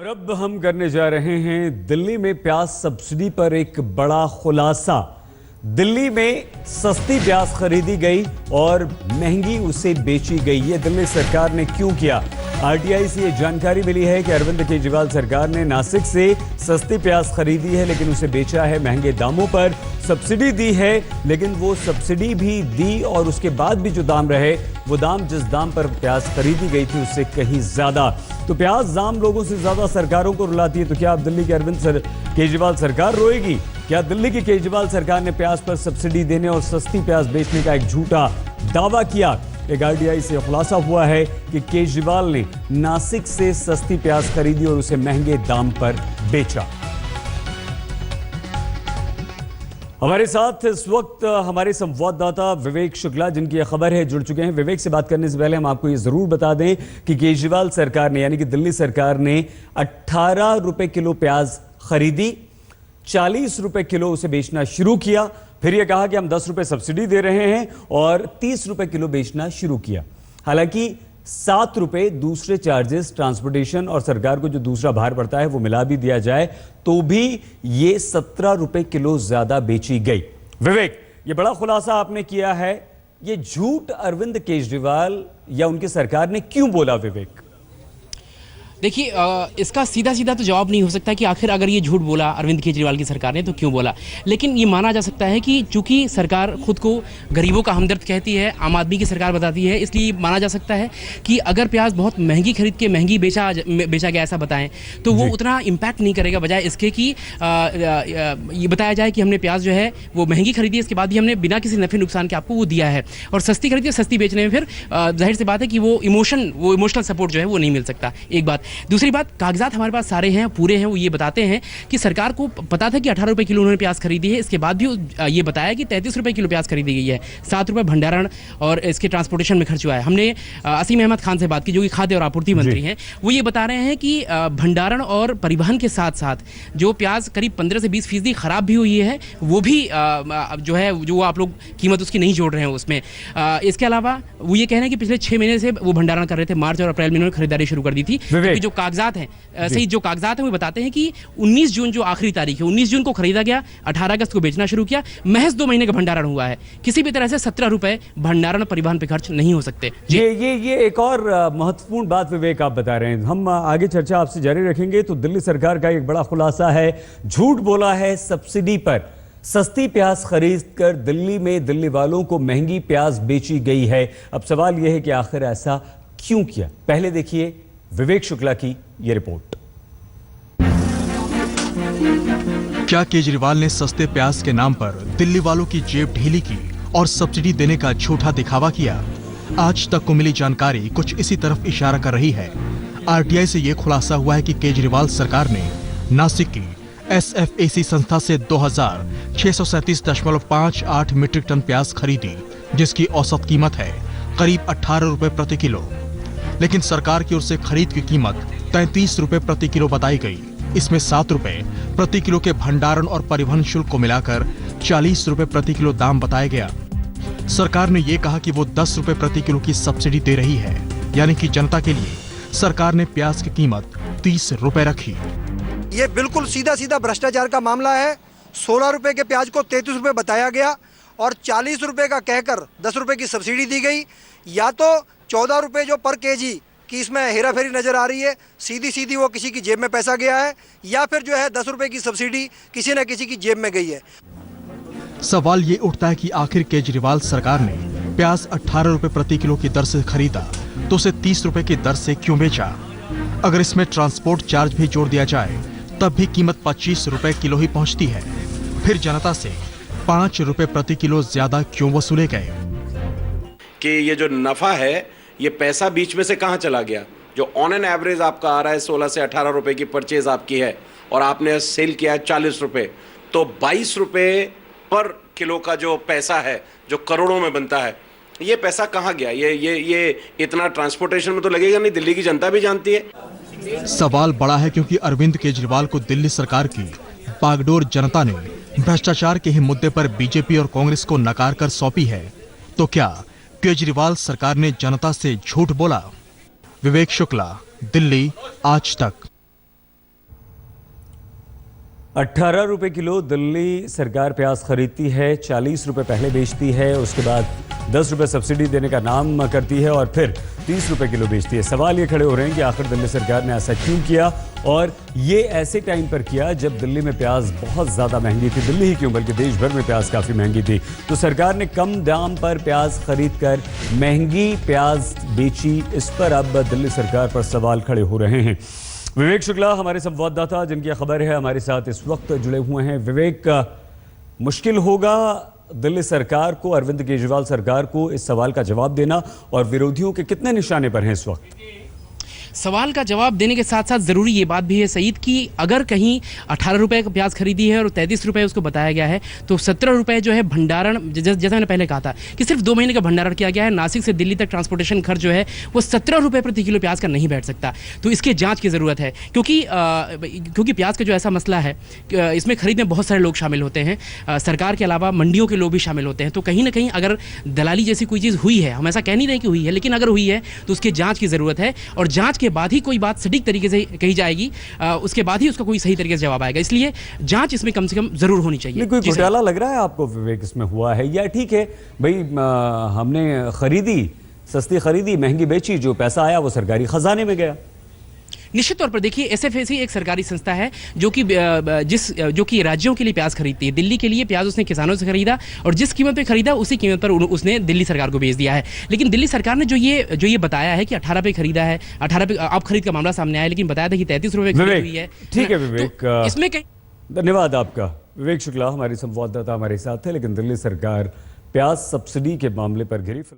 और अब हम करने जा रहे हैं दिल्ली में प्याज सब्सिडी पर एक बड़ा खुलासा। दिल्ली में सस्ती प्याज खरीदी गई और महंगी उसे बेची गई। ये दिल्ली सरकार ने क्यों किया? आरटीआई से ये जानकारी मिली है कि अरविंद केजरीवाल सरकार ने नासिक से सस्ती प्याज खरीदी है, लेकिन उसे बेचा है महंगे दामों पर। सब्सिडी दी है, लेकिन वो सब्सिडी भी दी और उसके बाद भी जो दाम रहे वो दाम जिस दाम पर प्याज खरीदी गई थी उससे कहीं ज्यादा। तो प्याज दाम लोगों से ज्यादा सरकारों को रुलाती है। तो क्या अब दिल्ली की अरविंद केजरीवाल सरकार रोएगी? क्या दिल्ली की केजरीवाल सरकार ने प्याज पर सब्सिडी देने और सस्ती प्याज बेचने का एक झूठा दावा किया? एक आरटीआई से खुलासा हुआ है कि केजरीवाल ने नासिक से सस्ती प्याज खरीदी और उसे महंगे दाम पर बेचा। हमारे साथ इस वक्त हमारे संवाददाता विवेक शुक्ला, जिनकी यह खबर है, जुड़ चुके हैं। विवेक से बात करने से पहले हम आपको ये जरूर बता दें कि केजरीवाल सरकार ने यानी कि दिल्ली सरकार ने 18 रुपए किलो प्याज खरीदी, 40 रुपए किलो उसे बेचना शुरू किया, फिर यह कहा कि हम 10 रुपए सब्सिडी दे रहे हैं और 30 रुपए किलो बेचना शुरू किया। हालांकि 7 रुपए दूसरे चार्जेस, ट्रांसपोर्टेशन और सरकार को जो दूसरा भार पड़ता है वो मिला भी दिया जाए तो भी ये 17 रुपए किलो ज्यादा बेची गई। विवेक, ये बड़ा खुलासा आपने किया है, ये झूठ अरविंद केजरीवाल या उनकी सरकार ने क्यों बोला? विवेक, देखिए, इसका सीधा सीधा तो जवाब नहीं हो सकता कि आखिर अगर ये झूठ बोला अरविंद केजरीवाल की सरकार ने तो क्यों बोला, लेकिन ये माना जा सकता है कि चूंकि सरकार खुद को गरीबों का हमदर्द कहती है, आम आदमी की सरकार बताती है, इसलिए माना जा सकता है कि अगर प्याज बहुत महंगी खरीद के महंगी बेचा गया ऐसा बताएं तो वो उतना इम्पैक्ट नहीं करेगा, बजाय इसके कि ये बताया जाए कि हमने प्याज जो है वो महंगी खरीदी, इसके बाद भी हमने बिना किसी नफे नुकसान के आपको वो दिया है। और सस्ती खरीद के सस्ती बेचने में फिर जाहिर सी बात है कि वो इमोशनल सपोर्ट जो है वो नहीं मिल सकता, एक बात। दूसरी बात, कागजात हमारे पास सारे हैं, पूरे हैं, वो ये बताते हैं कि सरकार को पता था कि 18 रुपए किलो उन्होंने प्याज खरीदी है, इसके बाद भी ये बताया कि 33 रुपए किलो प्याज खरीदी गई है, 7 रुपए भंडारण और इसके ट्रांसपोर्टेशन में खर्च हुआ है। हमने असीम अहमद खान से बात की, जो कि खाद्य और आपूर्ति मंत्री हैं, वो ये बता रहे हैं कि भंडारण और परिवहन के साथ साथ जो प्याज करीब 15 से 20% खराब भी हुई है, वो भी जो है जो आप लोग कीमत उसकी नहीं जोड़ रहे हैं उसमें। इसके अलावा वो ये कह रहे हैं कि पिछले 6 महीने से वो भंडारण कर रहे थे, मार्च और अप्रैल में उन्होंने खरीदारी शुरू कर दी थी। जो कागजात हैं सही जो कागजात हैं वो बताते हैं कि 19 जून जो आखिरी तारीख है, 19 जून को खरीदा गया, 18 अगस्त को बेचना शुरू किया, महज 2 महीने का भंडारण हुआ है। किसी भी तरह से 17 रुपए भंडारण परिवहन पे खर्च नहीं हो सकते। ये एक और महत्वपूर्ण बात विवेक आप बता रहे हैं, हम आगे चर्चा आपसे जारी रखेंगे। तो दिल्ली सरकार का एक बड़ा खुलासा है, झूठ बोला है सब्सिडी पर सस्ती प्याज खरीद कर दिल्ली में दिल्ली वालों को महंगी प्याज बेची गई है। अब सवाल यह है कि आखिर ऐसा क्यों किया? पहले देखिए विवेक शुक्ला की यह रिपोर्ट। क्या केजरीवाल ने सस्ते प्याज के नाम पर दिल्ली वालों की जेब ढीली की और सब्सिडी देने का झूठा दिखावा किया? आज तक को मिली जानकारी कुछ इसी तरफ इशारा कर रही है। आरटीआई से यह खुलासा हुआ है कि केजरीवाल सरकार ने नासिक की SFAC संस्था से 2637.58 मीट्रिक टन प्याज खरीदी, जिसकी औसत कीमत है करीब 18 रुपए प्रति किलो। लेकिन सरकार की ओर से खरीद की कीमत 33 रुपए प्रति किलो बताई गई। इसमें 7 रुपए प्रति किलो के भंडारण और परिवहन शुल्क को मिलाकर 40 रुपए प्रति किलो दाम बताया गया। सरकार ने यह कहा कि वो 10 रुपए प्रति किलो की सब्सिडी दे रही है, यानी कि जनता के लिए सरकार ने प्याज की कीमत 30 रुपए रखी। ये बिल्कुल सीधा सीधा भ्रष्टाचार का मामला है। 16 रुपए के प्याज को 33 रुपए बताया गया और 40 रुपए का कहकर 10 रुपए की सब्सिडी दी गई। या तो 14 रुपए जो पर केजी की इसमें हेराफेरी नजर आ रही है, सीधी सीधी वो किसी की जेब में पैसा गया है, या फिर जो है 10 रुपए की सब्सिडी किसी न किसी की जेब में गई है। सवाल ये उठता है कि आखिर केजरीवाल सरकार ने प्याज 18 रुपए प्रति किलो की दर से खरीदा तो उसे 30 रुपए की दर से क्यों बेचा? अगर इसमें ट्रांसपोर्ट चार्ज भी जोड़ दिया जाए तब भी कीमत 25 रुपए किलो ही पहुंचती है। फिर जनता से 5 रुपए प्रति किलो ज्यादा क्यों वसूले गए? कि ये जो नफा है ये पैसा बीच में से कहां चला गया? जो ऑन एन एवरेज आपका आ रहा है 16 से 18 रुपए की परचेज आपकी है और आपने सेल किया है 40 रुपए, तो 22 रुपए पर किलो का जो पैसा है जो करोड़ों में बनता है, ये पैसा कहां गया? ये इतना ट्रांसपोर्टेशन में तो लगेगा नहीं, दिल्ली की जनता भी जानती है। सवाल बड़ा है क्योंकि अरविंद केजरीवाल को दिल्ली सरकार की बागडोर जनता ने भ्रष्टाचार के ही मुद्दे पर बीजेपी और कांग्रेस को नकार कर सौंपी है। तो क्या केजरीवाल सरकार ने जनता से झूठ बोला? विवेक शुक्ला, दिल्ली, आज तक। 18 रुपए किलो दिल्ली सरकार प्याज खरीदती है, 40 रुपए पहले बेचती है, उसके बाद 10 रुपए सब्सिडी देने का नाम करती है और फिर 30 रुपए किलो बेचती है। सवाल ये खड़े हो रहे हैं कि आखिर दिल्ली सरकार ने ऐसा क्यों किया, और ये ऐसे टाइम पर किया जब दिल्ली में प्याज बहुत ज़्यादा महंगी थी। दिल्ली ही क्यों बल्कि देश भर में प्याज काफ़ी महंगी थी, तो सरकार ने कम दाम पर प्याज खरीद कर महंगी प्याज बेची। इस पर अब दिल्ली सरकार पर सवाल खड़े हो रहे हैं। विवेक शुक्ला हमारे संवाददाता जिनकी खबर है हमारे साथ इस वक्त जुड़े हुए हैं। विवेक, मुश्किल होगा दिल्ली सरकार को, अरविंद केजरीवाल सरकार को इस सवाल का जवाब देना, और विरोधियों के कितने निशाने पर हैं इस वक्त? सवाल का जवाब देने के साथ साथ ज़रूरी ये बात भी है सईद कि अगर कहीं 18 रुपए का प्याज खरीदी है और 33 रुपए उसको बताया गया है, तो 17 रुपए जो है भंडारण, जैसा मैंने पहले कहा था कि सिर्फ 2 महीने का भंडारण किया गया है। नासिक से दिल्ली तक ट्रांसपोर्टेशन खर्च जो है वो 17 रुपए प्रति किलो प्याज का नहीं बैठ सकता, तो इसके जाँच की ज़रूरत है। क्योंकि प्याज का जो ऐसा मसला है, इसमें खरीद में बहुत सारे लोग शामिल होते हैं, सरकार के अलावा मंडियों के लोग भी शामिल होते हैं। तो कहीं ना कहीं अगर दलाली जैसी कोई चीज़ हुई है, हम ऐसा कह नहीं रहे कि हुई है, लेकिन अगर हुई है तो उसके जाँच की ज़रूरत है, और जाँच के बाद ही कोई बात सटीक तरीके से कही जाएगी, उसके बाद ही उसका कोई सही तरीके से जवाब आएगा। इसलिए जांच इसमें कम से कम जरूर होनी चाहिए। कोई घोटाला लग रहा है आपको विवेक इसमें हुआ है, या ठीक है भाई हमने खरीदी, सस्ती खरीदी, महंगी बेची, जो पैसा आया वो सरकारी खजाने में गया? निश्चित तौर पर देखिए, एसएफएसी एक सरकारी संस्था है जो कि राज्यों के लिए प्याज खरीदती है। दिल्ली के लिए प्याज उसने किसानों से खरीदा, और जिस कीमत पे खरीदा उसी कीमत पर उसने दिल्ली सरकार को बेच दिया है। लेकिन दिल्ली सरकार ने जो ये बताया है कि 18 पे खरीदा है, 18 पे आप खरीद का मामला सामने आया, लेकिन बताया था कि 33 रुपए खरीद हुई है। ठीक है विवेक, तो इसमें धन्यवाद आपका। विवेक शुक्ला हमारे संवाददाता हमारे साथ थे। लेकिन दिल्ली सरकार प्याज सब्सिडी के मामले पर घिरी।